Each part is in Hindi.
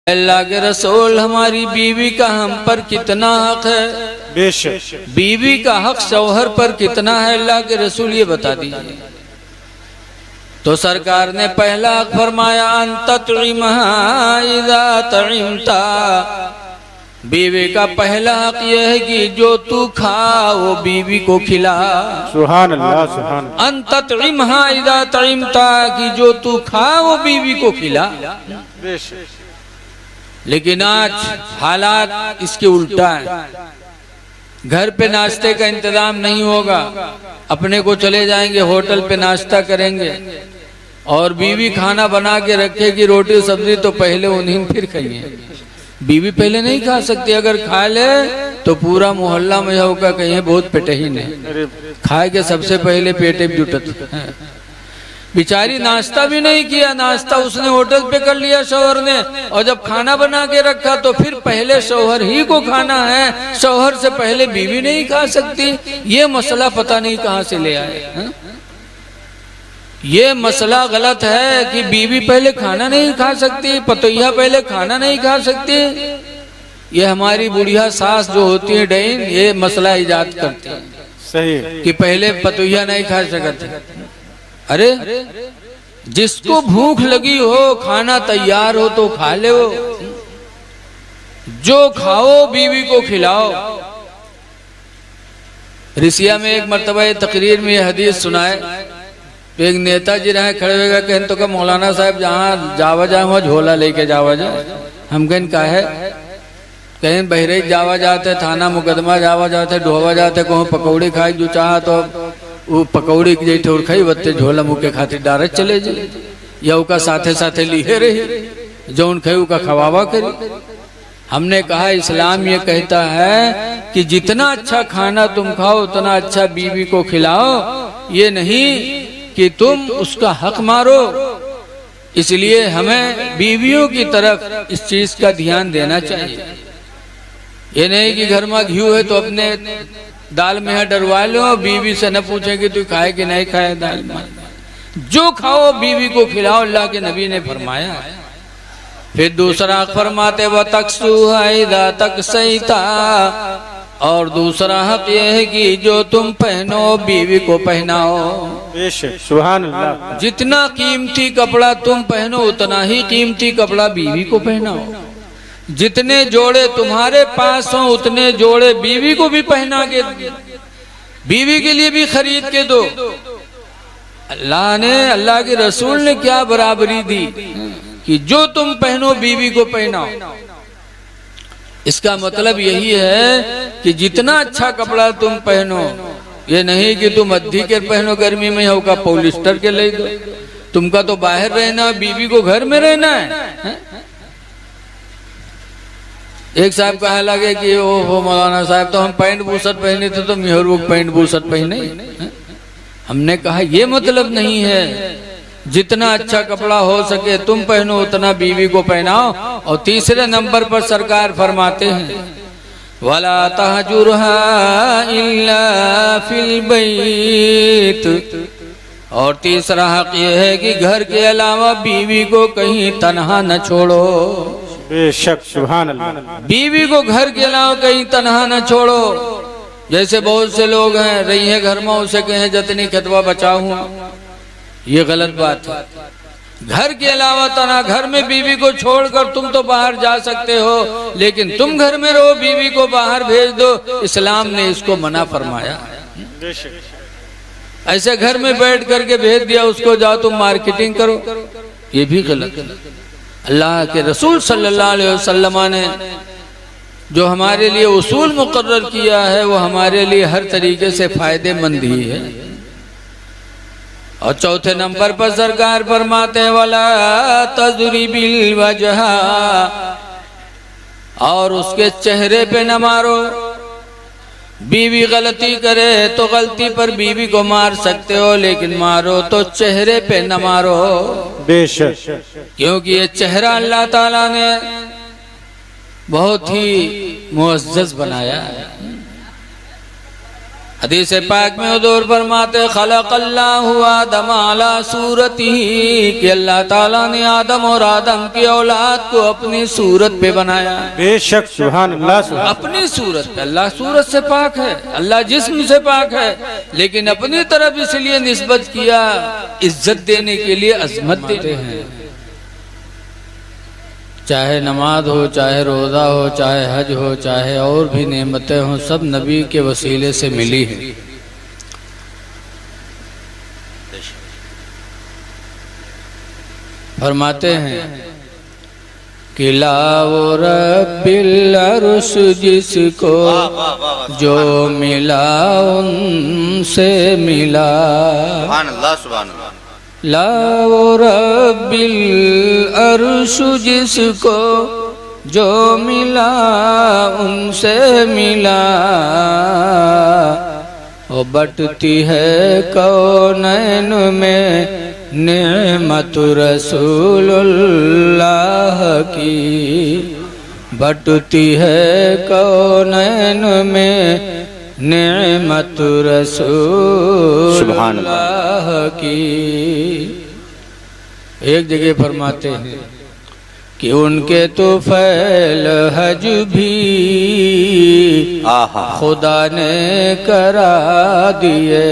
अल्लाह के रसूल, हमारी बीवी का हम पर कितना हक है? बेशक बीवी का हक शौहर पर कितना है अल्लाह के रसूल, ये बता दीजिए। तो सरकार ने पहला हक फरमाया अंततइमहा इज़ा तइमता। बीवी का पहला हक यह है कि जो तू खा वो बीवी को खिला। सुभान अल्लाह सुभान अल्लाह। अंततइमहा इज़ा तइमता, कि जो तू खा वो बीवी को खिला। बेशक लेकिन आज हालात इसके उल्टा है। घर पे नाश्ते का इंतजाम नहीं होगा, अपने को चले जाएंगे होटल पे नाश्ता करेंगे, और बीवी खाना बना के रखेगी रोटी सब्जी तो पहले उन्हीं फिर खाइए। बीवी पहले नहीं खा सकती, अगर खा ले तो पूरा मोहल्ला में होगा कहीं बहुत पेटहीन है, खाए के सबसे पहले पेटे जुटत। बेचारी नाश्ता भी नहीं किया, नाश्ता उसने होटल पे कर लिया शौहर ने, और जब खाना बना के रखा तो फिर पहले शौहर ही को खाना है, शौहर से पहले बीवी नहीं खा सकती। ये मसला पता नहीं कहाँ से ले आए हैं? ये मसला गलत है कि बीवी पहले खाना नहीं खा सकती, पतोहिया पहले खाना नहीं खा सकती। ये हमारी बुढ़िया सास जो होती है डैन, ये मसला इजाद करती है सही कि पहले पतोहिया नहीं खा सकते। अरे जिसको भूख लगी हो, खाना तैयार हो तो खा ले, वो जो खाओ बीवी को खिलाओ। रिसिया में एक मर्तबा तकरीर में यह हदीस सुनाए, एक नेताजी रहे खड़े होगा, कहन तो का मौलाना साहब जहाँ जावा जाए वहाँ झोला लेके जावा जाए। हम कहन का है, कहीं बहरेज जावा जाते, थाना मुकदमा जावा जाते, ढोवा जाते, कहूँ पकौड़ी खाए जो चाह तो वो पकौड़ी की जैसे उड़खाई बत्ते झोला मुँह के खातिर डायरेक्ट चले जाए, या उका साथे साथे लिए रही जो उन खाई का खवावा करी। हमने कहा इस्लाम ये कहता है कि जितना अच्छा खाना तुम खाओ उतना अच्छा बीवी को खिलाओ, ये नहीं कि तुम उसका हक मारो। इसलिए हमें बीवियों की तरफ इस चीज का ध्यान देना चाहिए। ये नहीं कि घर में घी है तो अपने दाल में है डरवा लो, बीवी से न पूछे कि तू खाए कि नहीं खाए दाल में। जो खाओ बीवी को खिलाओ, अल्लाह के नबी ने फरमाया। फिर दूसरा फरमाते व तकसुहा तक सईता, और दूसरा हक यह है कि जो तुम पहनो बीवी को पहनाओ। बेशक सुभान अल्लाह। जितना कीमती कपड़ा तुम पहनो उतना ही कीमती कपड़ा बीवी को पहनाओ। जितने जोड़े तुम्हारे पास हो उतने जोड़े बीवी को भी पहना के, बीवी के लिए भी खरीद के दो। अल्लाह ने, अल्लाह के रसूल ने क्या बराबरी दी कि जो तुम पहनो बीवी को पहनाओ। इसका मतलब यही है कि जितना अच्छा कपड़ा तुम पहनो, ये नहीं कि तुम अद्धी के पहनो गर्मी में होगा पॉलिस्टर के ले दो। तुमका तो बाहर रहना, बीवी को घर में रहना है। एक साहब कहा लगे कि ओ मौलाना साहब तो हम पैंट बूसट पहने थे तो मेहर पैंट बूसट पहने। हमने कहा ये मतलब नहीं है, जितना अच्छा कपड़ा हो सके तुम पहनो उतना बीवी को पहनाओ। और तीसरे नंबर पर सरकार फरमाते हैं वला तहजुरहा इल्ला फिल बैत, और तीसरा हक यह है कि घर के अलावा बीवी को कहीं तन्हा न छोड़ो। बेशक सुभान अल्लाह। बीवी को घर के अलावा कहीं तन्हा न छोड़ो। जैसे बहुत से लोग हैं रही है घर में, उसे कहें जतनी खतवा बचाओ, ये गलत बात है। घर के अलावा तना, घर में बीवी को छोड़कर तुम तो बाहर जा सकते हो, लेकिन तुम घर में रहो, बीवी को बाहर भेज दो। इस्लाम ने इसको मना फरमाया। ऐसे घर में बैठ करके भेज दिया उसको, जाओ तुम मार्केटिंग करो, ये भी गलत है। अल्लाह के रसूल सल्लल्लाहु अलैहि वसल्लम ने जो हमारे लिए उसूल मुकर्रर किया है वो हमारे लिए हर तरीके से फायदेमंद ही है। और चौथे नंबर पर सरकार फरमाते वाला तज़रिबिल वजहा, और उसके चेहरे पे न मारो। बीवी गलती करे तो गलती पर बीवी को मार सकते हो, लेकिन मारो तो चेहरे पे न मारो। बेशक, क्योंकि ये चेहरा अल्लाह ताला ने बहुत ही मुअज़्ज़ज़ बनाया है। हदीस पाक में हुजूर फरमाते खलक़ल्लाहु आदम अला सूरतिही कि अल्लाह ताला ने आदम और आदम की औलाद को अपनी सूरत पे बनाया। बेशक सुभान अल्लाह सुभान अपनी सूरत पे। अल्लाह सूरत से पाक है, अल्लाह जिस्म से पाक है, लेकिन अपनी तरफ इसलिए निस्बत किया इज्जत देने के लिए, अजमत देते हैं। चाहे नमाज हो, चाहे रोज़ा हो, चाहे हज हो, चाहे और भी नेमतें हों, सब नबी के वसीले से मिली हैं। फरमाते हैं कि लाओ रब्बिल अर्श जिसको जो मिला उनसे मिला। सुभान अल्लाह सुभान अल्लाह। लाओ रब्बिल अर्श जिसको जो मिला उनसे मिला। वो बटती है कौनैन में नेमत रसूलुल्लाह की। बटती है कौनैन में नेमत रसूलुल्लाह की। एक जगह फरमाते हैं कि उनके तो फैल हज भी खुदा ने करा दिए।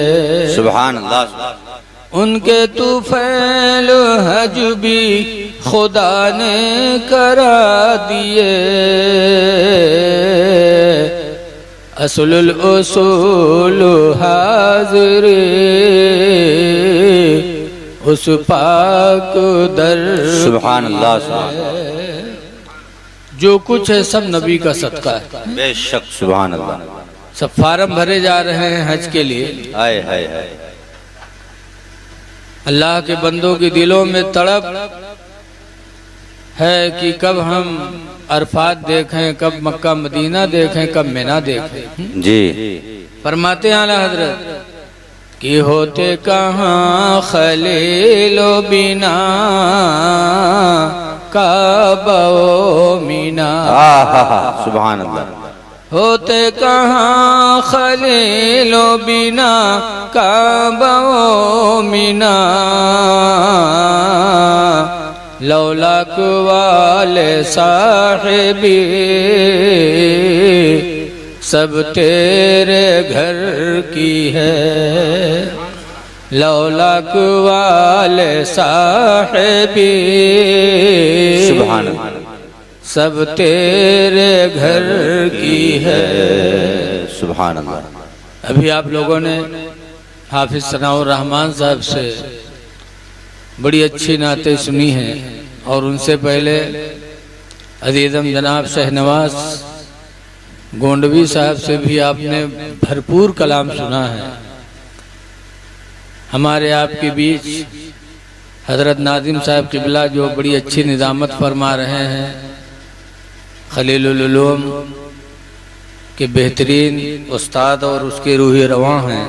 सुभान अल्लाह। उनके तो फैल हज भी खुदा ने करा दिए। असलुल उसूल हाज़िरी उस पाक दर। सुभान अल्लाह। जो कुछ है सब नबी का सदका है। बेशक सुभान अल्लाह। सब फार्म भरे जा रहे हैं हज के लिए। हाय हाय हाय। अल्लाह के बंदों के दिलों में तड़प है कि कब हम अरफात देखें, कब मक्का मदीना देखें, कब मिना देखें। जी। फरमाते हैं आला हजरत कि होते कहाँ खलीलो बिना काबा मीना। सुभान अल्लाह। होते कहाँ खलीलो बिना काबा मीना। लौलाक वाले साहिबी सब तेरे घर की है। लौलाक वाले साहिबी सुभान अल्लाह। सब तेरे घर की है। सुभान अल्लाह। अभी आप लोगों ने हाफिज सनाउर रहमान साहब से बड़ी अच्छी नातें सुनी हैं और उनसे पहले अजीज़म जनाब शहनवाज गोंडवी साहब से भी आपने भरपूर कलाम सुना है। हमारे आपके बीच हज़रत नाज़िम साहब क़िबला जो बड़ी अच्छी निज़ामत फरमा रहे हैं, खलीलुल उलूम के बेहतरीन उस्ताद और उसके रूही रवां हैं।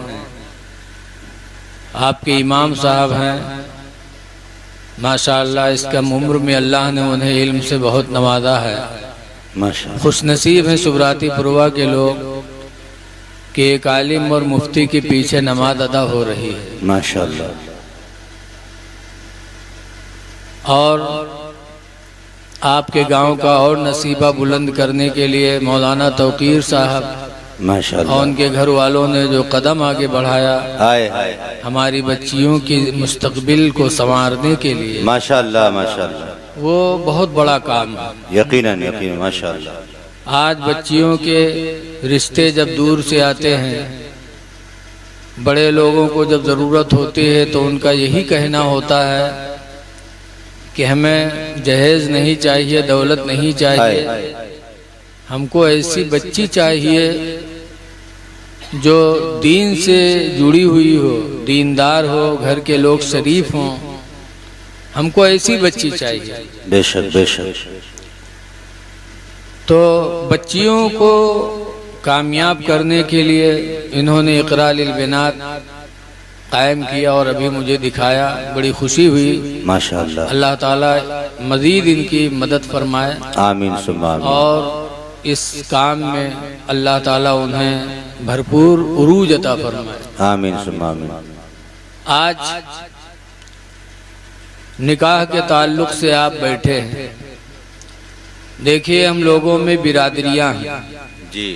आपके इमाम साहब हैं माशाअल्लाह। इस कम उम्र में अल्लाह ने उन्हें इल्म से बहुत नवाजा है। माशाअल्लाह। खुश नसीब हैं सुबराती पुरवा के लोग कि एक आलिम और मुफ्ती के पीछे नमाज अदा हो रही है। माशाअल्लाह। और आपके गांव का और नसीबा बुलंद करने के लिए मौलाना तौकीर साहब माशाअल्लाह और उनके घर वालों ने जो कदम आगे बढ़ाया हाय हाय हमारी बच्चियों की मुस्तकबिल को संवारने के लिए, माशाअल्लाह माशाअल्लाह, वो बहुत बड़ा काम है। यकीनन यकीनन माशाअल्लाह। आज बच्चियों के रिश्ते जब दूर से आते हैं, बड़े लोगों को जब ज़रूरत होती है तो उनका यही कहना होता है कि हमें जहेज नहीं चाहिए, दौलत नहीं चाहिए, हमको ऐसी बच्ची चाहिए जो दीन से जुड़ी हुई हो, दीनदार हो, घर के लोग शरीफ हों, हमको ऐसी बच्ची चाहिए। बेशक बेशक। तो बच्चियों को कामयाब करने के लिए इन्होंने इक़रा लिल बिनात कायम किया और अभी मुझे दिखाया, बड़ी खुशी हुई। माशाअल्लाह। अल्लाह ताला मज़ीद इनकी मदद फरमाए आमीन सुम्मा आमीन। और इस काम में अल्लाह ताला उन्हें भरपूर उरूज अता फरमाए। आमीन सुम्मा आमीन। आज निकाह के ताल्लुक से आप बैठे हैं। देखिए, हम लोगों में बिरादरियां हैं जी।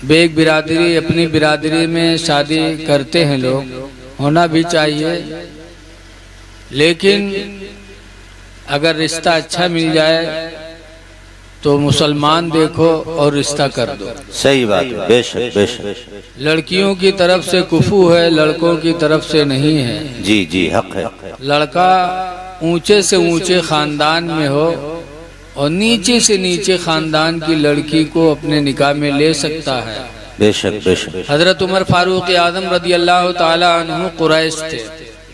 बेग बिरादरी, अपनी बिरादरी में शादी करते हैं लोग, होना भी चाहिए, लेकिन अगर रिश्ता अच्छा मिल जाए तो मुसलमान देखो और रिश्ता कर दो। सही बात है, बेशक बेशक। लड़कियों की तरफ से कुफू है, लड़कों की तरफ से नहीं है। जी जी, हक है। लड़का ऊंचे से ऊंचे खानदान में हो और नीचे से नीचे खानदान की लड़की को अपने निकाह में ले सकता है। बेशक बेशक। हजरत उमर फारूक आजम रदी अल्लाह ताला अन्हु कुरैश थे।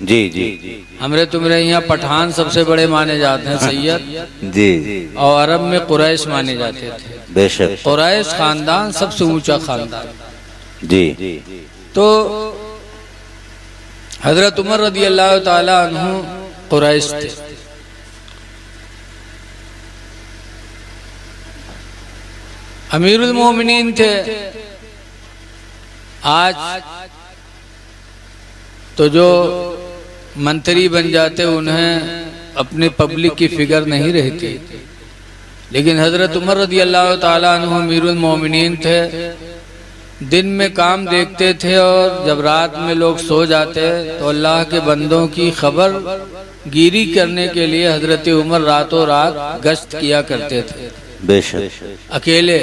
जी जी। हमरे तुम्हारे यहाँ पठान सबसे बड़े माने जाते हैं, सैयद जी। और अरब में कुरैश माने जाते थे। बेशक। कुरैश खानदान सबसे ऊंचा खानदान। जी। तो हजरत उमर रदी अल्लाह ताला अन्हु कुरैश थे। अमीरुल मोमिनीन थे। आज तो जो मंत्री बन जाते उन्हें अपनी पब्लिक की फिक्र नहीं रहती, लेकिन हजरत उमर रदी अल्लाह ताला अन्हु अमीरुल मोमिनीन थे। दिन में काम देखते थे और जब रात में लोग सो जाते तो अल्लाह के बंदों की खबर गिरी करने के लिए हजरत उमर रातों रात गश्त किया करते थे। बेशक। अकेले।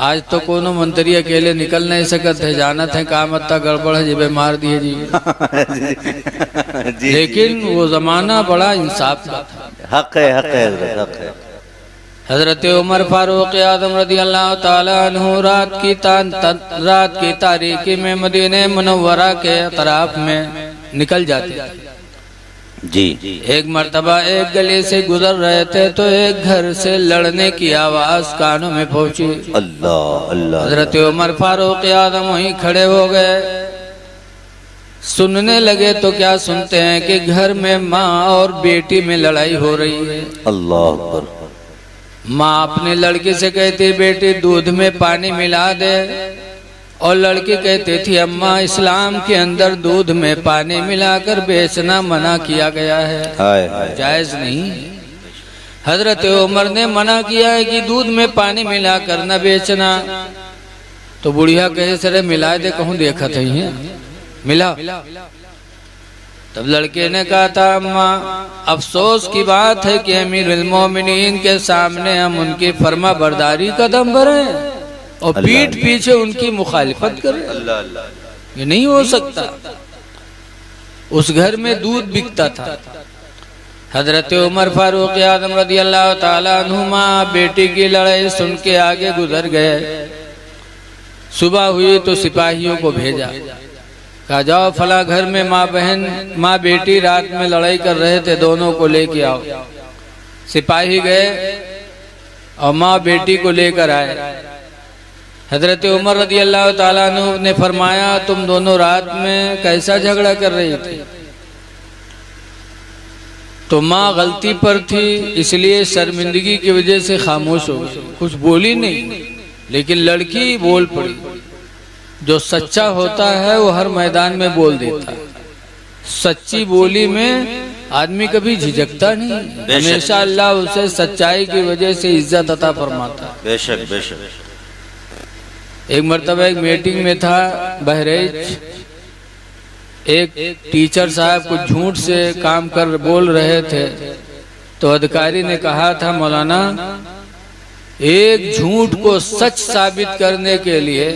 आज तो कोनो मंत्री अकेले निकल नहीं सकते, जाना थे काम अत्ता गड़बड़ है, जिबे मार दिए जी। लेकिन वो जमाना बड़ा इंसाफ का था। हक है, हक है, हक है। हजरत उमर फारूक आजम रदी अल्लाह ताला अन्हु रात की तारीकी में मदीने मुनव्वरा के तरफ में निकल जाते थे। जी। एक मर्तबा एक गली से गुजर रहे थे तो एक घर से लड़ने की आवाज कानों में पहुंची। अल्लाह अल्लाह। हजरत उमर फारूक आजम वहीं खड़े हो गए। सुनने लगे तो क्या सुनते हैं कि घर में माँ और बेटी में लड़ाई हो रही है। अल्लाह अकबर। माँ अपने लड़के से कहती, बेटी दूध में पानी मिला दे, और लड़की कहती थी, अम्मा इस्लाम के अंदर दूध में पानी मिलाकर बेचना मना किया गया है, जायज नहीं। हजरत उमर ने मना किया है कि दूध में पानी मिलाकर न बेचना। तो बुढ़िया कहे, सरे मिला दे, कहूँ देखा था ही मिला। तब लड़के ने कहा था, अम्मा अफसोस की बात है कि अमीरुल मोमिनीन के सामने हम उनकी फर्मा बरदारी कदम भरे और पीठ पीछे उनकी मुखालिफत करें। ये नहीं हो सकता। उस घर में दूध बिकता था। हजरत उमर फारूक आजम रदी अल्लाह ताला अन्हुमा बेटी की लड़ाई सुन के आगे गुजर गए। सुबह हुई तो सिपाहियों को भेजा, कहा जाओ फला घर में माँ बेटी रात में लड़ाई कर रहे थे, दोनों को लेके आओ। सिपाही गए और माँ बेटी को लेकर आए। हजरत उमर रदी अल्लाह ताला अन्हु ने फरमाया, तुम दोनों रात में कैसा झगड़ा कर रही थी? तो माँ गलती पर थी, इसलिए शर्मिंदगी की वजह से खामोश हो गई, कुछ बोली नहीं। लेकिन लड़की बोल पड़ी। जो सच्चा होता है वो हर मैदान में बोल देता है। सच्ची बोली में आदमी कभी झिझकता नहीं, हमेशा अल्लाह उसे सच्चाई की वजह से इज्जत अता फरमाता है। बेशक बेशक। एक मर्तबा एक मीटिंग में था बहरेच, एक टीचर साहब कुछ झूठ से काम कर बोल रहे थे। तो अधिकारी ने कहा था, मौलाना एक झूठ को सच साबित करने के लिए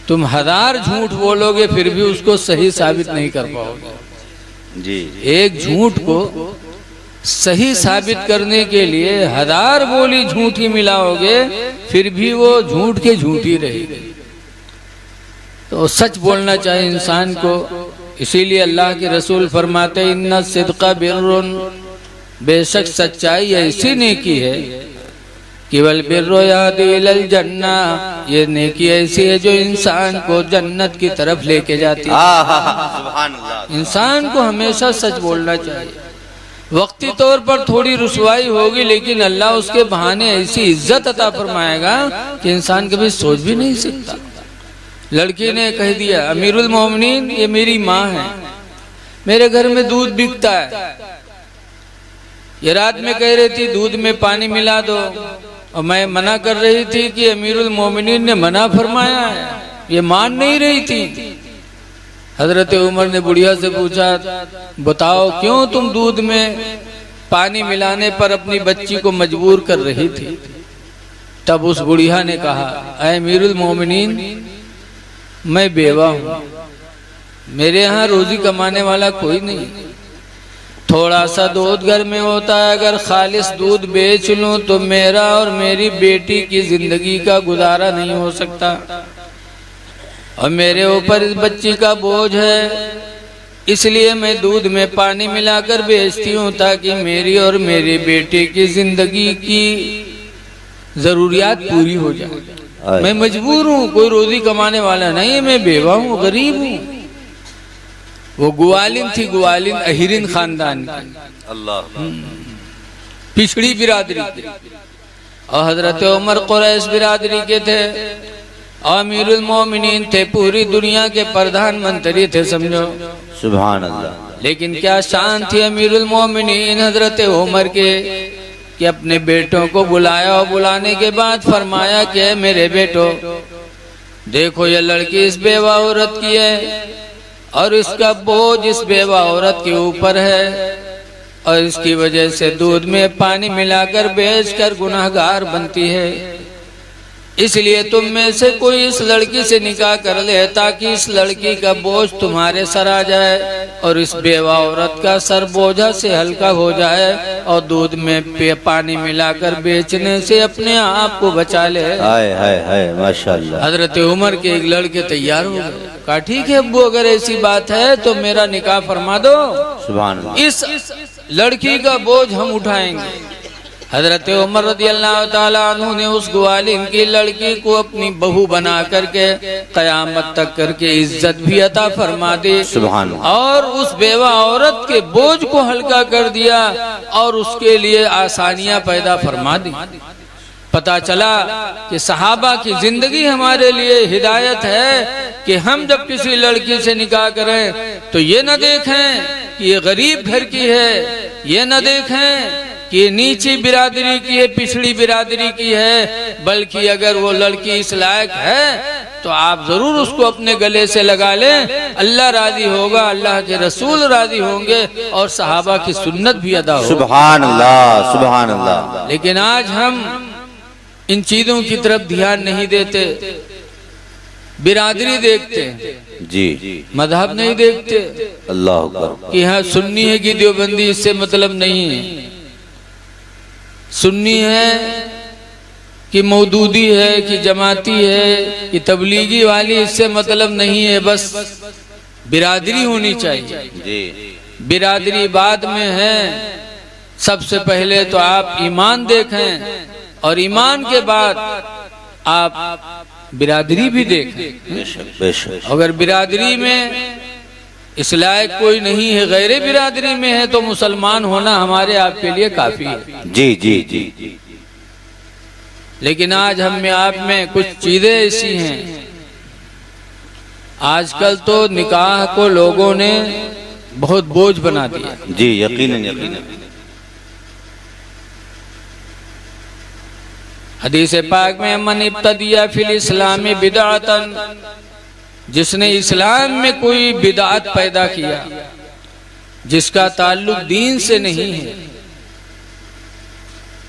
तुम 1000 झूठ बोलोगे फिर भी उसको सही साबित नहीं कर पाओगे जी। एक झूठ को सही साबित करने के लिए 1000 बोली झूठी मिलाओगे फिर भी वो झूठ के झूठी रहेगी। तो सच बोलना चाहिए इंसान को। इसीलिए अल्लाह के रसूल फरमाते, इन्ना सिद्का बिर्रुन, बेशक सच्चाई ऐसी नेकी है, केवल बिर्रो यादी इलल जन्ना, ये नेकी ऐसी है जो इंसान को जन्नत की तरफ लेके जाती है। सुभान अल्लाह। इंसान को हमेशा सच बोलना चाहिए। वक्ती तौर पर थोड़ी रुसवाई होगी, लेकिन अल्लाह उसके बहाने ऐसी इज्जत अता फरमाएगा कि इंसान कभी सोच भी नहीं सकता। लड़की ने कह दिया, अमीरुल मोमिनीन ये मेरी माँ है, मेरे घर में दूध बिकता है। ये रात में कह रही थी दूध में पानी मिला दो, और मैं मना कर रही थी कि अमीरुल मोमिनीन ने मना फरमाया है। ये मान नहीं रही थी। हजरत उमर ने बुढ़िया से पूछा, बताओ क्यों तुम दूध में पानी मिलाने पर अपनी बच्ची को मजबूर कर रही थी? तब उस बुढ़िया ने कहा, ऐ अमीरुल मोमिनीन, मैं बेवा हूँ, मेरे यहाँ रोजी कमाने वाला कोई नहीं, थोड़ा सा दूध घर में होता है, अगर खालिस दूध बेच लूं तो मेरा और मेरी बेटी की जिंदगी का गुजारा नहीं हो सकता, और मेरे ऊपर इस बच्ची का बोझ है, इसलिए मैं दूध में पानी मिलाकर बेचती हूँ ताकि मेरी और मेरी बेटी की जिंदगी की जरूरियात पूरी हो जाए। मैं मजबूर हूँ, कोई रोजी कमाने वाला नहीं, मैं बेवा हूँ, गरीब हूँ। वो गुवालिन थी, गुवालिन अहिरिन खानदान की, अल्लाह पिछड़ी बिरादरी की, और हजरत उमर कुरैश बिरादरी के थे, अमीरुल मोमिनीन थे, पूरी दुनिया के प्रधानमंत्री थे, समझो। सुभान अल्लाह। लेकिन क्या शान थी अमीरुल मोमिनीन हजरत उमर के कि अपने बेटों को बुलाया, और बुलाने के बाद फरमाया कि मेरे बेटो देखो, ये लड़की इस बेवा औरत की है और इसका बोझ इस बेवा औरत के ऊपर है, और इसकी वजह से दूध में पानी मिलाकर बेचकर गुनाहगार बनती है। इसलिए तुम में से कोई इस लड़की से निकाह कर ले ताकि इस लड़की का बोझ तुम्हारे सर आ जाए और इस बेवा औरत का सर बोझा से हल्का हो जाए, और दूध में पानी मिलाकर बेचने से अपने आप को बचा ले। हाय हाय हाय माशाअल्लाह। हजरत उमर के एक लड़के तैयार हो गए, कहा ठीक है अब्बू, अगर ऐसी बात है तो मेरा निकाह फरमा दो, सुभान अल्लाह। इस लड़की का बोझ हम उठाएंगे। हजरत उमर रदियल्लाहु ताला अन्हु ने उस ग्वालिन की लड़की को अपनी बहू बना करके कयामत तक करके इज्जत भी अता फरमा दी, सुभान अल्लाह। और उस बेवा औरत के बोझ को हल्का कर दिया और उसके लिए आसानियां पैदा फरमा दी। पता चला कि सहाबा की जिंदगी हमारे लिए हिदायत है कि हम जब किसी लड़की से निकाह करें तो ये न देखें कि ये गरीब घर की है, ये न देखें कि ये नीची बिरादरी की है, पिछड़ी बिरादरी की है, बल्कि अगर वो लड़की इस लायक है तो आप जरूर उसको अपने गले से लगा लें। अल्लाह राजी होगा, अल्लाह के रसूल राजी होंगे, और सहाबा की सुन्नत भी अदा होगी। सुभान अल्लाह, सुभान अल्लाह। लेकिन आज हम इन चीजों की तरफ ध्यान नहीं देते, बिरादरी देखते हैं जी, मजहब नहीं देखते। अल्लाह अकबर। कि हाँ सुन्नी है कि देवबंदी, इससे मतलब नहीं है। सुन्नी है कि मौदूदी है कि जमाती है कि तबलीगी वाली, इससे मतलब नहीं है। बस बिरादरी होनी चाहिए जी। बिरादरी बाद में है, सबसे पहले तो आप ईमान देखें और ईमान के बाद आप बिरादरी भी देखें। बेशक बेशक। अगर बिरादरी में इस लायक कोई नहीं है, गैर बिरादरी में है, तो मुसलमान होना हमारे आपके लिए काफी है। जी जी जी जी। लेकिन आज हम में आप में कुछ चीजें ऐसी हैं, आजकल तो निकाह को लोगों ने बहुत बोझ बना दिया। जी यकीनन यकीनन। हदीस पाक में मन इब्तदिया फिल इस्लामी बिदअतन, जिसने इस्लाम में कोई बिदअत पैदा किया जिसका ताल्लुक दीन से नहीं है,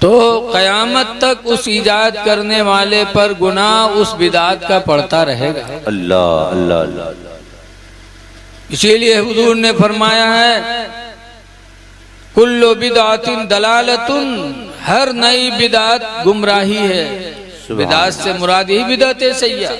तो कयामत तक उस इजाद करने वाले पर गुनाह उस बिदअत का पड़ता रहेगा। अल्लाह अल्लाह अल्लाह। इसीलिए हुजूर ने फरमाया है कुल्लु बिदअतिन दलालतुन, हर नई बिदअत गुमराही है। बिदअत से मुराद ही बिदअत सय्या।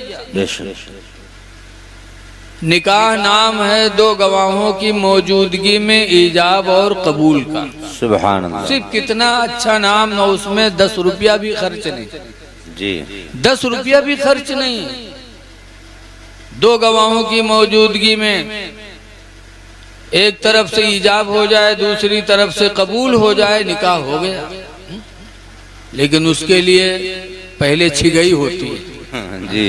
निकाह नाम है दो गवाहों की मौजूदगी में ईजाब और कबूल का। सुभान अल्लाह। सिर्फ कितना अच्छा नाम न, उसमें 10 रुपया भी खर्च नहीं। जी 10 रुपया भी खर्च नहीं। दो गवाहों की मौजूदगी में एक तरफ से ईजाब हो जाए, दूसरी तरफ से कबूल हो जाए, निकाह हो गया। लेकिन उसके लिए पहले छिगई होती है जी।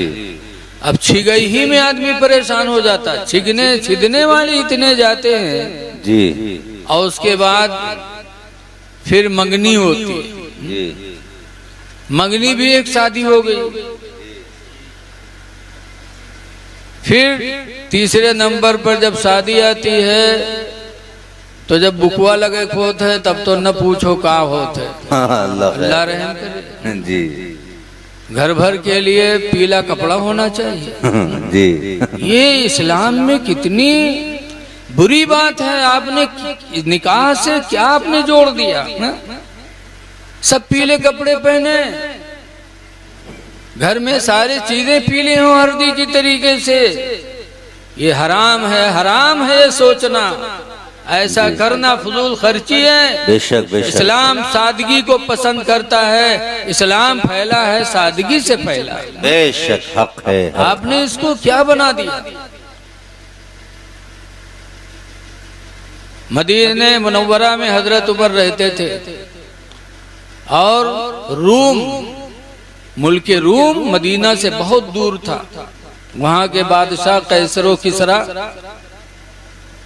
अब छिगई ही में आदमी परेशान हो जाता है। छिदने वाले इतने जाते हैं जी और उसके बाद फिर मंगनी होती है। जी। मंगनी भी एक शादी हो गई। फिर तीसरे नंबर पर जब शादी आती है तो जब बुकवा लगे खोत है तब तो न पूछो का होत है। अल्लाह रहम करे। जी घर भर के लिए पीला कपड़ा होना चाहिए। जी। ये इस्लाम में कितनी बुरी बात है। आपने निकाह से क्या आपने जोड़ दिया ना? सब पीले कपड़े पहने, घर में सारी चीजें पीली हो हल्दी की तरीके से। ये हराम है ये सोचना, ऐसा करना फजूल खर्ची है। बेशक बेशक। इस्लाम सादगी को पसंद करता है। इस्लाम फैला है सादगी से फैला है। बेशक हक है। आपने इसको क्या बना दिया? मदीने मुनव्वरा में हजरत उमर रहते थे और मुल्क रूम मदीना से बहुत दूर था। वहां के बादशाह कैसरो किसरा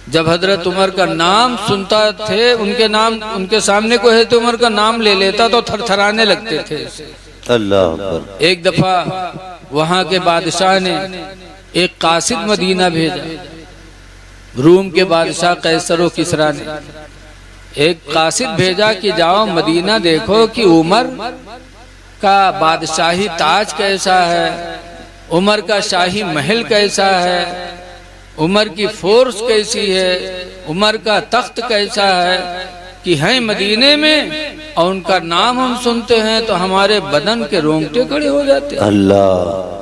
जब हजरत उमर का नाम सुनता थे, उनके सामने कोई है तो उमर का नाम ले लेता तो थरथराने लगते थे। अल्लाह अकबर। एक दफा वहां के बादशाह ने एक कासिद मदीना भेजा। रूम के बादशाह कैसरो किसरा ने एक कासिद भेजा कि जाओ मदीना देखो कि उमर का बादशाही ताज कैसा है, उमर का शाही महल कैसा है, उमर की फोर्स कैसी है, उमर का तख्त कैसा है कि हैं मदीने में और उनका नाम हम सुनते हैं तो हमारे बदन के रोंगटे खड़े हो जाते हैं। अल्लाह।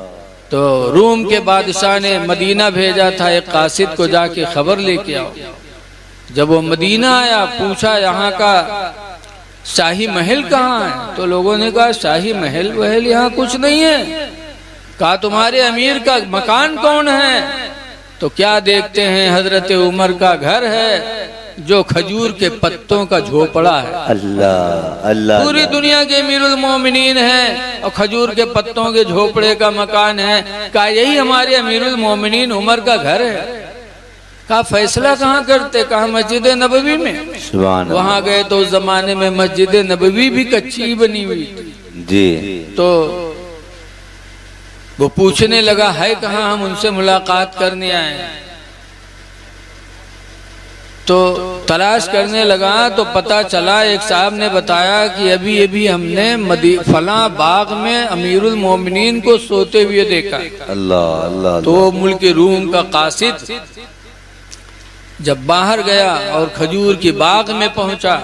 तो रूम के बादशाह ने मदीना भेजा था एक कासिद को जाके खबर लेके आओ। जब वो मदीना आया पूछा यहाँ का शाही महल कहाँ है? तो लोगों ने कहा शाही महल वहल यहाँ कुछ नहीं है। कहा तुम्हारे अमीर का मकान कौन है? तो क्या देखते हैं हजरत उमर का घर है जो खजूर के पत्तों का झोपड़ा है। अल्लाह अल्लाह। पूरी दुनिया के अमीरुल मोमिनीन है और खजूर के पत्तों के झोपड़े का मकान है। कहा यही हमारे अमीरुल मोमिनीन उमर का घर है। कहा फैसला कहाँ करते? कहा मस्जिद नबवी में। सुभान अल्लाह। वहां गए तो उस जमाने में मस्जिद नबवी भी कच्ची बनी हुई जी। तो वो पूछने लगा है कहाँ, हम उनसे मुलाकात करने आए। तो तलाश करने लगा तो पता चला एक साहब ने बताया कि अभी अभी हमने फला बाग में अमीरुल मोमिनीन को सोते हुए देखा। अल्लाह अल्लाह। तो मुल्क रूम का कासिद जब बाहर गया और खजूर की बाग में पहुंचा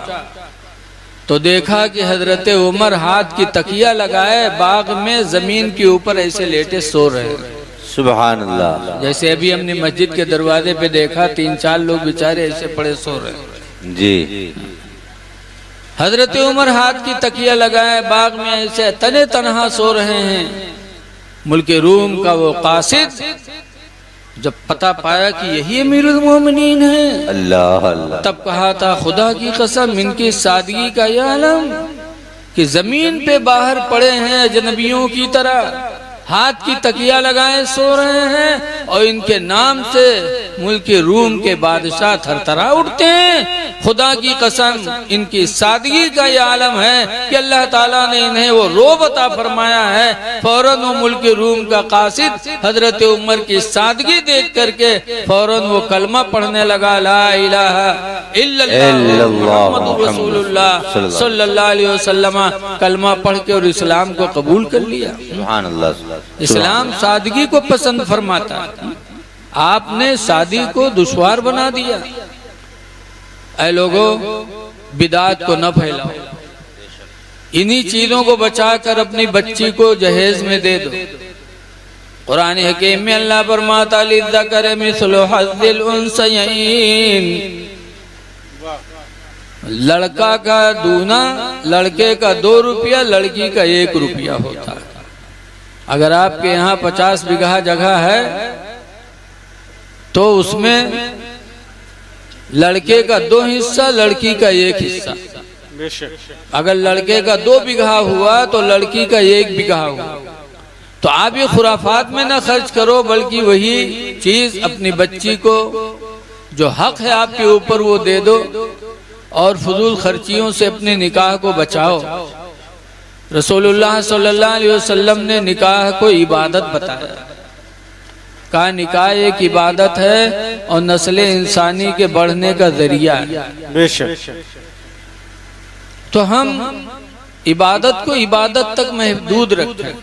तो देखा कि हजरत उमर हाथ की तकिया लगाए बाग में जमीन के ऊपर ऐसे लेटे सो रहे हैं। सुभान अल्लाह। जैसे अभी हमने मस्जिद के दरवाजे पे देखा 3-4 लोग बेचारे ऐसे पड़े सो रहे हैं जी। हजरत उमर हाथ की तकिया लगाए बाग में ऐसे तने तनहा सो रहे हैं। मुल्क रूम का वो कासिद जब पता पाया कि यही अमीरुल मोमिनीन है, अल्लाह अल्लाह, तब कहा था खुदा की कसम इनकी सादगी का यह आलम कि जमीन पे बाहर पड़े हैं अजनबियों की तरह, हाथ की तकिया लगाए सो रहे हैं और इनके नाम से मुल्क रूम के बादशाह थरथरा उठते हैं। खुदा की कसम इनकी सादगी का यह आलम है कि अल्लाह ताला ने इन्हें वो रोब अता फरमाया है। फौरन वो मुल्क रूम का कासिद हजरत उमर की सादगी देख करके फौरन वो कलमा पढ़ने लगा, ला इलाहा इल्लल्लाह मुहम्मदुर रसूलुल्लाह सल्लल्लाहु अलैहि वसल्लम। कलमा पढ़ के और इस्लाम को कबूल कर लिया। सुभान अल्लाह। इस्लाम सादगी को पसंद फरमाता है, आपने शादी को दुश्वार बना दिया। ऐ लोगों, बिदात को न फैलाओ, इन्हीं चीजों को बचाकर अपनी बच्ची को जहेज में दे दो। कुरान हकीम में अल्लाह फरमाता लिज़्ज़कर मिस्लु हज़्ज़िल उन्सयैन। लड़का का दूना, लड़के का 2 रुपया, लड़की का 1 रुपया होता है। अगर आपके यहाँ 50 बीघा जगह है तो उसमें लड़के का 2 हिस्सा, लड़की का 1 हिस्सा। बेशक। अगर लड़के का 2 बीघा हुआ तो लड़की का 1 बीघा हुआ। तो आप ये खुराफात में ना खर्च करो, बल्कि वही चीज अपनी बच्ची को जो हक है आपके ऊपर वो दे दो, और फजूल खर्चियों से अपने निकाह को बचाओ। रसूलुल्लाह सल्लल्लाहु अलैहि वसल्लम ने निकाह को इबादत बताया, कहा निकाह एक इबादत है और नस्ल इंसानी के बढ़ने का जरिया है। बेशक। तो हम इबादत को इबादत तक महदूद रखें।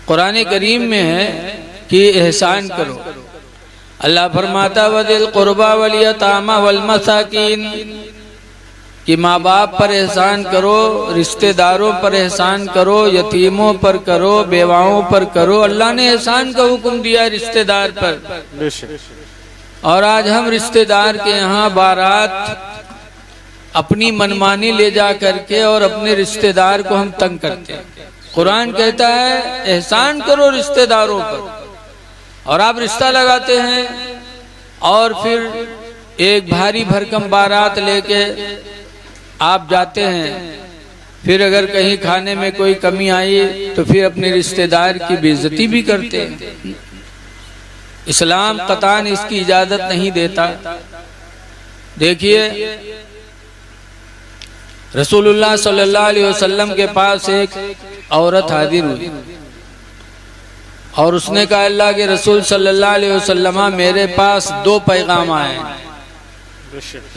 कुरान करीम में है कि एहसान करो। अल्लाह फरमाता वदिल कुर्बा वल यतामा वल मसाकीन, कि माँ बाप पर एहसान करो, रिश्तेदारों पर एहसान करो, यतीमों पर करो, बेवाओं पर करो। अल्लाह ने एहसान का हुक्म दिया है रिश्तेदार पर। और आज हम रिश्तेदार के यहाँ बारात अपनी मनमानी ले जा करके और अपने रिश्तेदार को हम तंग करते हैं। कुरान कहता है एहसान करो रिश्तेदारों पर, और आप रिश्ता लगाते हैं और फिर एक भारी भरकम बारात लेके आप जाते हैं। फिर अगर कहीं खाने में कोई कमी आई तो फिर अपने रिश्तेदार की बेइज्जती भी करते हैं। इस्लाम कतान इसकी इजाजत नहीं देता। देखिए रसूलुल्लाह सल्लल्लाहु अलैहि वसल्लम के पास एक औरत हाजिर हुई और उसने कहा अल्लाह के रसूल सल्लल्लाहु अलैहि वसल्लम, मेरे पास 2 पैगाम आए।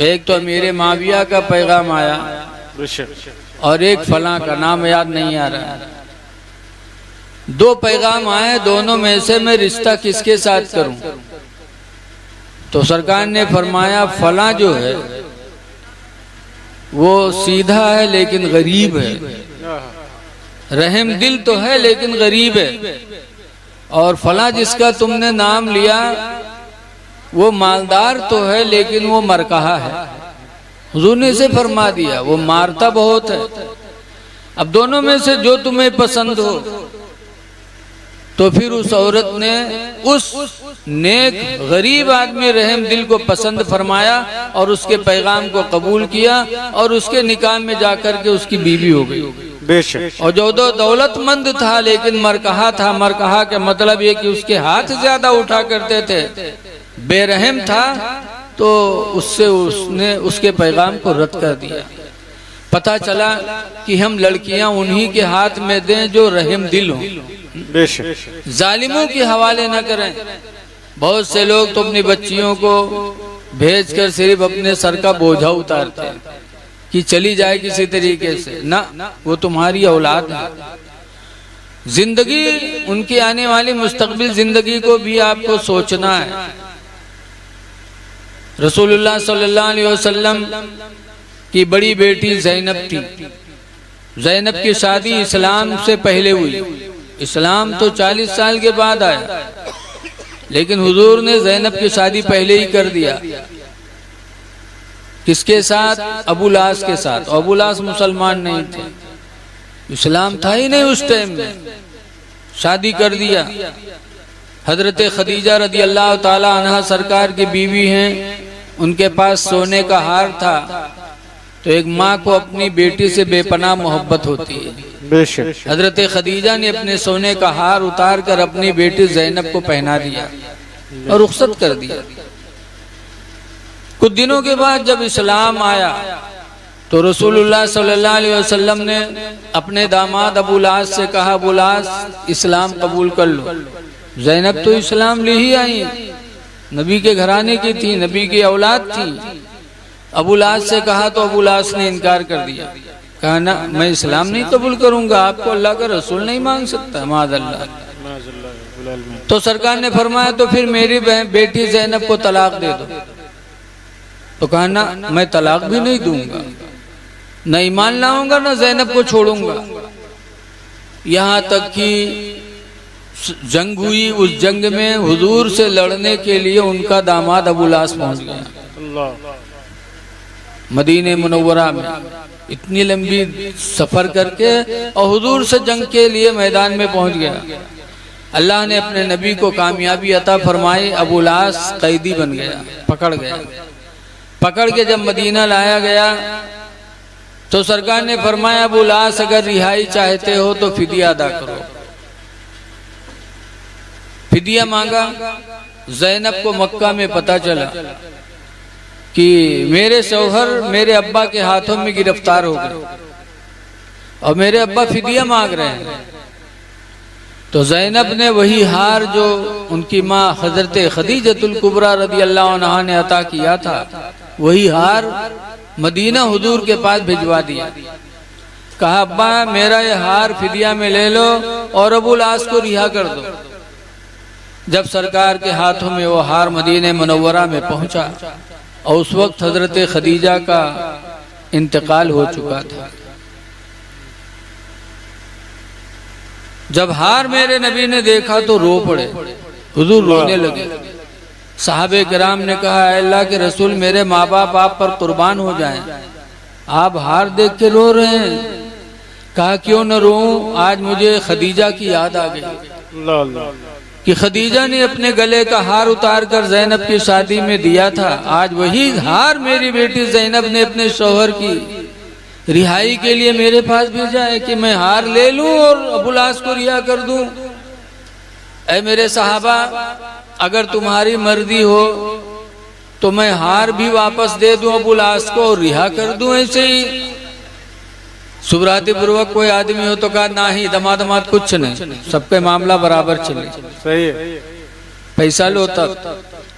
एक तो मेरे माविया का पैगाम आया और एक फलां का, नाम याद नहीं आ रहा है। 2 पैगाम आए, दोनों में से मैं रिश्ता किसके साथ करूं? तो सरकार ने फरमाया फलां जो है वो सीधा है लेकिन गरीब है, रहम दिल तो है लेकिन गरीब है। और फला जिसका तुमने नाम लिया वो मालदार तो है लेकिन वो मरकहा है। हुजूर ने इसे फरमा दिया, वो मारता बहुत है। अब दोनों में से जो तुम्हें पसंद हो। तो फिर उस औरत ने उस नेक गरीब आदमी रहम दिल को पसंद फरमाया और उसके पैगाम को कबूल किया और उसके निकाह में जाकर के उसकी बीवी हो गई। बेशक। और जो दौलतमंद था लेकिन मरकहा था, मरकहा के मतलब ये कि उसके हाथ ज्यादा उठा करते थे, बेरहम था, तो उससे उसने उसके पैगाम को रद्द कर दिया। पता चला कि हम लड़कियां उन्हीं के हाथ में दें जो रहम दिल हो, जालिमों के हवाले न करें। बहुत से लोग तो अपनी बच्चियों को भेजकर सिर्फ अपने सर का बोझा उतारते हैं कि चली जाए किसी तरीके से। ना, वो तुम्हारी औलाद है। जिंदगी, उनकी आने वाली मुस्तकबिल जिंदगी को भी आपको सोचना है। रसूलुल्लाह सल्लल्लाहु अलैहि वसल्लम की बड़ी बेटी ज़ैनब थी। ज़ैनब की शादी इस्लाम से पहले हुई। इस्लाम तो 40 साल के बाद आया, लेकिन हुजूर ने ज़ैनब की शादी पहले ही कर दिया। किसके साथ? अबू लास के साथ। अबू लास मुसलमान नहीं थे, इस्लाम था ही नहीं उस टाइम में। शादी कर दिया। हजरत खदीजा रदी अल्लाह ताला अन्हा सरकार की बीवी हैं, उनके पास सोने का हार था। तो एक माँ को अपनी बेटी से बेपनाह मोहब्बत होती है। हजरत खदीजा ने अपने सोने का हार उतार कर अपनी बेटी ज़ैनब को पहना दिया और रुखसत कर दिया। कुछ दिनों के बाद जब इस्लाम आया तो रसूलुल्लाह सल्लल्लाहु अलैहि वसल्लम ने अपने दामाद अबू लास से कहा, अबू लास इस्लाम कबूल कर लो। ज़ैनब तो इस्लाम ले ही आई, नबी के घराने की थी, नबी की औलाद थी। अबू लास से कहा तो अबू लास ने इनकार कर दिया। कहा ना, मैं इस्लाम नहीं कबूल करूंगा, आपको अल्लाह का रसूल नहीं मांग सकता, माज़अल्लाह। तो सरकार ने फरमाया तो फिर मेरी बेटी ज़ैनब को तलाक दे दो। तो कहा ना, मैं तलाक भी नहीं दूंगा, न ईमान लाऊंगा न ज़ैनब को छोड़ूंगा। यहाँ तक कि जंग हुई। उस जंग में हुजूर से लड़ने के लिए उनका दामाद अबू लास पहुंच गया मदीने मुनव्वरा में, इतनी लंबी सफर करके, और हुजूर से जंग के लिए मैदान में पहुंच गया। अल्लाह ने अपने नबी को कामयाबी अता फरमाई। अबू लास कैदी बन गया, पकड़ गया। पकड़ के जब मदीना लाया गया तो सरकार ने फरमाया, अबू लास अगर रिहाई चाहते हो तो फिदिया अदा करो। फिदिया मांगा। ज़ैनब को मक्का में पता चला कि मेरे शौहर मेरे अब्बा के हाथों में गिरफ्तार हो गए और मेरे अब्बा फिदिया मांग रहे हैं। तो ज़ैनब ने वही हार जो उनकी माँ हजरत खदीजतुल कुबरा रदी अल्लाह अन्हा ने अता किया था, वही हार मदीना हुजूर के पास भिजवा दिया। कहा, अब्बा मेरा ये हार फिदिया में ले लो और अबू लास को रिहा कर दो। जब सरकार के हाथों में वो हार मदीने मुनव्वरा में पहुंचा और उस वक्त हजरत खदीजा का इंतकाल हो चुका था। जब हार मेरे नबी ने देखा तो रो पड़े, हुजूर रोने लगे। साहबे किराम ने कहा, अल्लाह के रसूल मेरे माँ बाप आप पर कुर्बान हो जाएं, आप हार देख के रो रहे हैं। कहा, क्यों न रोऊं, आज मुझे खदीजा की याद आ गई कि खदीजा ने अपने गले का हार उतार कर ज़ैनब की शादी में दिया था। आज वही हार मेरी बेटी ज़ैनब ने अपने शौहर की रिहाई के लिए मेरे पास भेजा है कि मैं हार ले लूं और अबू लास को रिहा कर दूं। ऐ मेरे सहाबा, अगर तुम्हारी मर्जी हो तो मैं हार भी वापस दे दूं अबू लास को और रिहा कर दूं। ऐसे ही सुब्राती पूर्वक कोई आदमी हो तो कहा, ना ही दमादमाद कुछ नहीं, सबके मामला बराबर चले, सही है, पैसा लो तब।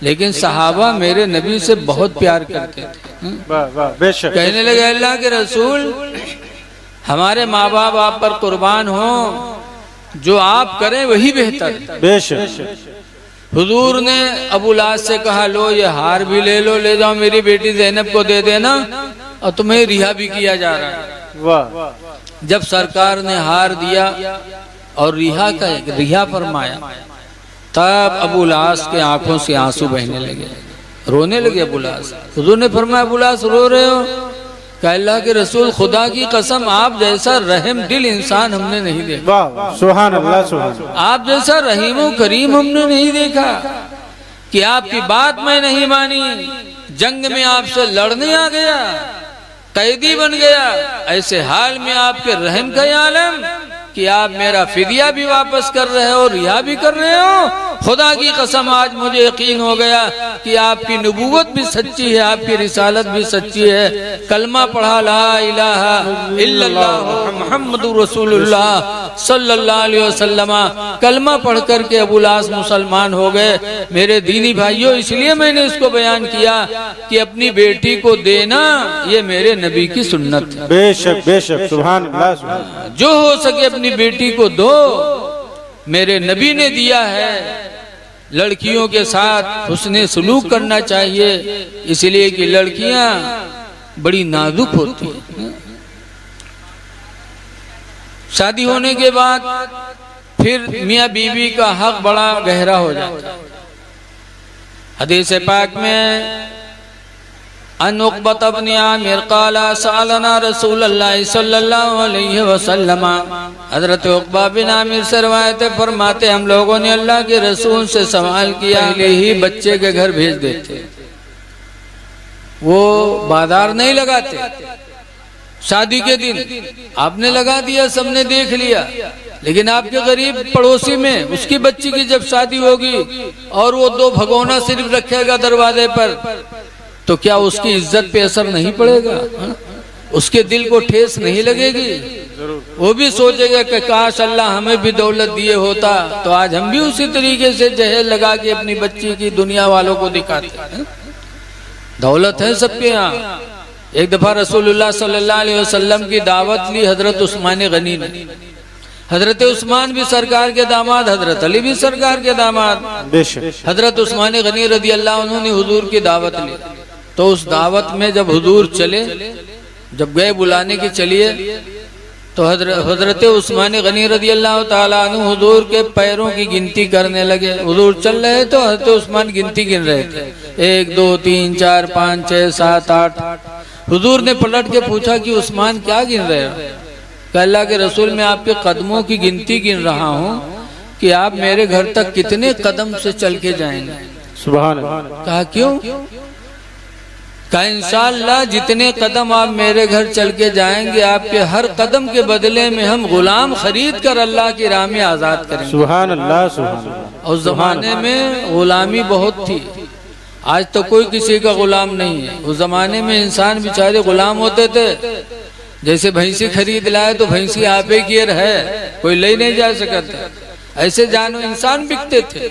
लेकिन सहाबा मेरे नबी से बहुत प्यार करते थे। वाह वाह, बेशक। कहने लगे, अल्लाह के रसूल हमारे माँ बाप आप पर कुर्बान हो, जो आप करें वही बेहतर। बेशक। हुजूर ने अबू लास से कहा, लो ये हार भी ले लो, ले जाओ मेरी बेटी ज़ैनब को दे देना और तुम्हें रिहा भी किया जा रहा है। वाह। जब सरकार ने हार दिया और रिहा फरमाया, तब अबू लास के आंखों से आंसू बहने लगे, रोने लगे अबू लास। हुजूर ने फरमाया, अबू लास रो रहे हो? कहा, अल्लाह के रसूल खुदा की कसम आप जैसा रहम दिल इंसान हमने नहीं देखा। वाह, सुभान अल्लाह, सुभान। आप जैसा रहीम करीम हमने नहीं देखा कि आपकी बात मैं नहीं मानी, जंग में आपसे लड़ने आ गया, कैदी बन गया, ऐसे हाल में आपके रहम का आलम कि आप मेरा फिदिया भी वापस कर रहे हो, रिहा भी कर रहे हो। खुदा की कसम आज मुझे यकीन हो गया कि आपकी नबूवत भी सच्ची है, आपकी रिसालत भी सच्ची है। कलमा पढ़ा, ला इलाहा इल्लल्लाह मुहम्मदुर रसूलुल्लाह सल्लल्लाहु अलैहि वसल्लम। कलमा पढ़ कर के अबू लास मुसलमान हो गए। मेरे दीनी भाइयों, इसलिए मैंने इसको बयान किया कि अपनी बेटी को देना ये मेरे नबी की सुन्नत है। बेशक बेशक, सुभान अल्लाह, सुभान। जो हो सके अपनी बेटी को दो, मेरे नबी ने दिया है। लड़कियों के साथ हुस्ने सुलूक करना चाहिए, इसलिए कि लड़कियां बड़ी नाजुक होती हैं। शादी होने के बाद फिर मियाँ बीवी का हक बड़ा गहरा हो जाता है। हदीस पाक में अन उक़बत इब्न आमिर क़ाल सअलना रसूलुल्लाह सल्लल्लाहु अलैहि वसल्लम। हज़रत उक़बा बिन आमिर से रवायत फरमाते, हम लोगों ने अल्लाह के रसूल से सवाल किया, पहले ही बच्चे के घर भेज देते, वो बाजार नहीं लगाते। शादी के दिन आपने लगा दिया, सबने देख लिया, लेकिन आपके गरीब पड़ोसी में उसकी बच्ची की जब शादी होगी और वो दो भगोना सिर्फ रखेगा दरवाजे पर, तो क्या उसकी इज्जत पे असर नहीं पड़ेगा? उसके दिल को ठेस नहीं लगेगी? वो भी सोचेगा कि काश अल्लाह हमें भी दौलत दिए होता तो आज हम भी उसी तरीके से जहर लगा के अपनी बच्ची की दुनिया वालों को दिखाते। दौलत है सबके यहाँ। एक दफा रसूलुल्लाह सल्लल्लाहु अलैहि वसल्लम की दावत ली हजरत उस्मान गनी ने। हजरत उस्मान भी सरकार के दामाद, हजरत अली भी सरकार के दामाद। हजरत उस्मान गनी रदी अल्लाह अन्हु ने हुजूर की दावत ली। तो उस दावत में जब हुजूर चले, जब गए बुलाने के चलिए, तो हजरत उस्मान गनी रदी अल्लाह ताला अन्हु हुजूर के पैरों की गिनती करने लगे। हुजूर चल रहे तो हजरत उस्मान गिनती गिन रहे थे, 1 2 3 4 5 6 7 8। हुजूर ने पलट के पूछा कि उस्मान क्या गिन रहे हो? अल्लाह के रसूल, मैं आपके कदमों की गिनती गिन रहा हूँ कि आप मेरे घर तक कितने कदम से चल के जाएंगे। सुभान अल्लाह। कहा क्यों? कहा इंशाअल्लाह जितने कदम आप मेरे घर चल के जाएंगे आपके हर कदम के बदले में हम गुलाम खरीद कर अल्लाह की राह में आजाद करेंगे। सुभान अल्लाह सुभान अल्लाह। उस जमाने में गुलामी बहुत थी, आज तो कोई किसी का गुलाम नहीं है। उस जमाने में इंसान बेचारे गुलाम होते थे, जैसे भैंसी खरीद लाए तो भैंसी आपे की है, कोई ले नहीं जा सकता, ऐसे जानो इंसान बिकते थे।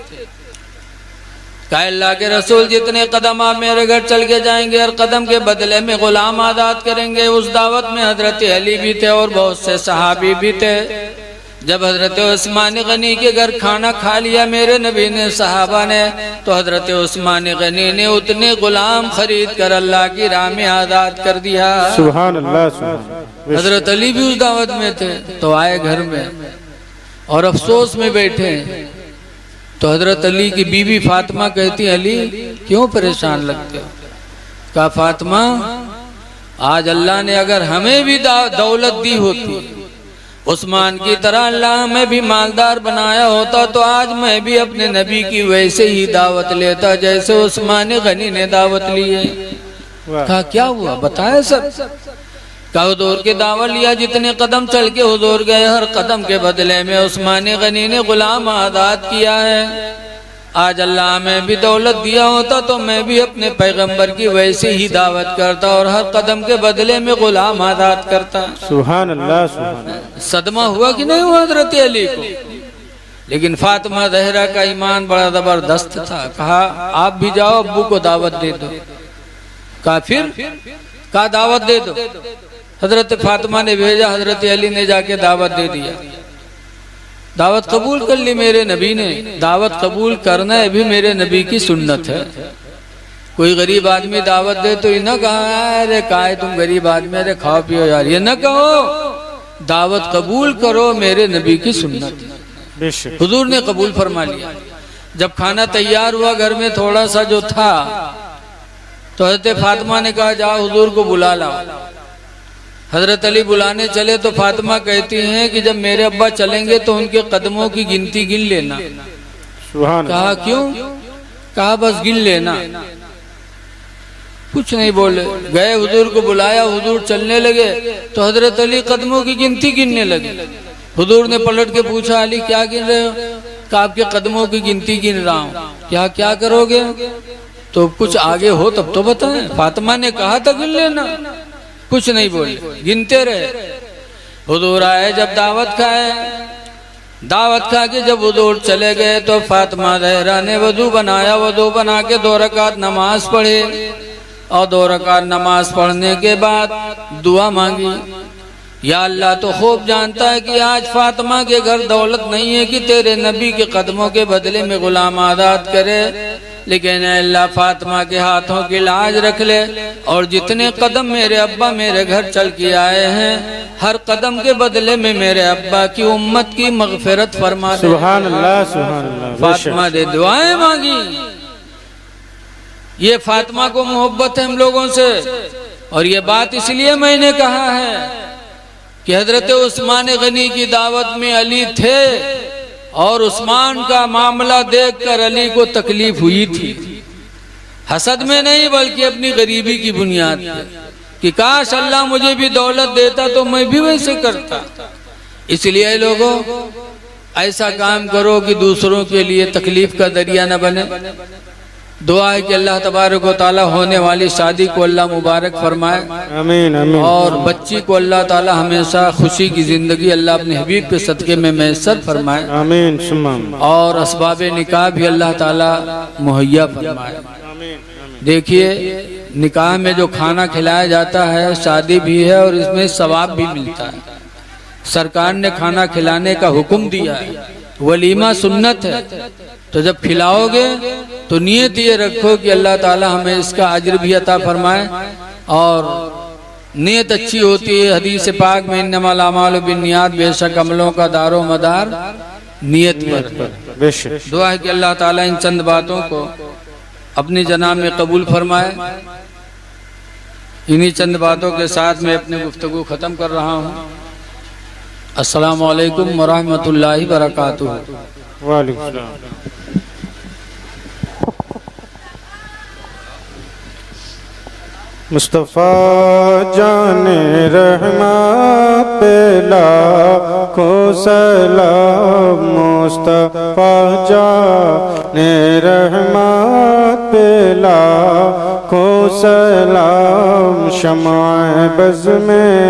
कहा अल्लाह के रसूल जितने कदम आप मेरे घर चल के जाएंगे हर कदम के बदले में गुलाम आजाद करेंगे। उस दावत में हजरत अली भी थे और बहुत से सहाबी भी थे। जब हजरत उस्मान गनी के घर खाना खा लिया मेरे नबी ने सहाबा ने, तो हजरत उस्मान गनी ने उतने गुलाम खरीद कर अल्लाह की राह में आजाद कर दिया। सुभान अल्लाह सुभान अल्लाह। हजरत अली भी उस दावत में थे, तो आए घर में और अफसोस में बैठे। तो हजरत अली की बीवी फातिमा कहती अली क्यों परेशान लगते हो? कहा फातिमा आज अल्लाह ने अगर हमें भी दौलत दी होती, उस्मान की तरह अल्लाह हमें भी मालदार बनाया होता, तो आज मैं भी अपने नबी की वैसे ही दावत लेता जैसे उस्मान गनी ने दावत ली है। कहा क्या हुआ बताया सब? कहा हुजूर की दावत लिया, जितने कदम चल के हुजूर गए हर कदम के बदले में उस्मान गनी ने गुलाम आजाद किया है। आज अल्लाह में भी दौलत दिया होता तो मैं भी अपने पैगंबर की वैसे ही दावत करता और हर कदम के बदले में गुलाम आजाद करता। सुभान अल्लाह सुभान अल्लाह। सदमा हुआ कि नहीं हुआ हजरत अली को? लेकिन फातिमा ज़हरा का ईमान बड़ा जबरदस्त था। कहा आप भी जाओ अब्बू को दावत दे दो। कहा फिर? कहा दावत दे दो। हजरत फातिमा ने भेजा, हजरत अली ने जाके दावत दे दिया। दावत कबूल कर ली मेरे नबी ने। दावत कबूल करना भी मेरे नबी की सुन्नत है। कोई गरीब आदमी दावत दे तो ये न कहा अरे काहे तुम गरीब आदमी, अरे खाओ पियो यार, ये न कहो, दावत कबूल करो, मेरे नबी की सुन्नत। हुजूर ने कबूल फरमा लिया। जब खाना तैयार हुआ घर में थोड़ा सा जो था, तो हजरत फातिमा ने कहा जाओ हुजूर को बुला लाओ। हजरत अली बुलाने चले तो फातिमा कहती हैं कि जब मेरे अब्बा चलेंगे तो उनके कदमों की गिनती गिन लेना। कहा क्यों? कहा बस गिन लेना। कुछ नहीं बोले, गए हुजूर को बुलाया, हुजूर चलने लगे तो हजरत अली कदमों की गिनती गिनने लगे। हुजूर ने पलट के पूछा अली क्या गिन रहे हो? कहा आपके कदमों की गिनती गिन रहा हूँ। क्या करोगे? तो कुछ आगे हो तब तो बताएं। फातिमा ने कहा था गिन लेना, कुछ नहीं बोले, गिनते रहे। हुजूर आए, जब दावत खाए, दावत खा के जब हुजूर चले गए तो फातिमा ज़हरा ने वजू बनाया। वजू बना के 2 रकात नमाज पढ़े और 2 रकात नमाज पढ़ने के बाद दुआ मांगी। या अल्लाह तो खूब जानता है कि आज फातिमा के घर दौलत नहीं है कि तेरे नबी के कदमों के बदले में गुलाम आजाद करे, लेकिन अल्लाह फातिमा के हाथों की लाज रख ले और जितने कदम मेरे अब्बा मेरे घर चल के आए हैं हर कदम के बदले में मेरे अब्बा की उम्मत की मगफिरत फरमा दे। सुभान अल्लाह सुभान अल्लाह। फातिमा ने दुआएं मांगी। ये फातिमा को मोहब्बत है हम लोगों से, और ये बात इसलिए मैंने कहा है कि हजरत उस्मान गनी की दावत में अली थे और उस्मान का मामला देखकर अली को तकलीफ हुई थी। हसद में नहीं बल्कि अपनी गरीबी की बुनियाद पे कि काश अल्लाह मुझे भी दौलत देता तो मैं भी वैसे करता। इसलिए लोगों ऐसा काम करो कि दूसरों के लिए तकलीफ का दरिया न बने। दुआ है कि अल्लाह तबारक व तआला होने वाली शादी को अल्लाह मुबारक फरमाए। आमीन आमीन। और बच्ची को अल्लाह ताला हमेशा खुशी की जिंदगी अल्लाह अपने हबीब के सदके में मैसर फरमाए। आमीन सुम्मा। और असबाब निकाह भी अल्लाह ताला मुहैया फरमाए। देखिए निकाह में जो खाना खिलाया जाता है शादी भी है और इसमें सवाब भी मिलता है। सरकार ने खाना खिलाने का हुक्म दिया है, वलीमा सुन्नत है। तो जब खिलाओगे तो नियत ये रखो कि अल्लाह ताला हमें इसका अज्र भी अता फरमाए। और नियत अच्छी होती है। हदीस पाक में इन्नमल अमालु बिन्नियात, बेशक अमलों का दारो मदार नियत पर। दुआ है कि अल्लाह ताला इन चंद बातों को अपनी जनाब में कबूल फरमाए। इन्हीं चंद बातों के साथ मैं अपनी गुफ्तगू ख़त्म कर रहा हूँ। अस्सलामु अलैकुम वरहमतुल्लाहि वबरकातुहू। वालेकुम सलाम। मुस्तफ़ा जाने रहमत पे लाखों सलाम, मुस्तफ़ा जाने रहमत पे लाखों सलाम, शमाए बज़ में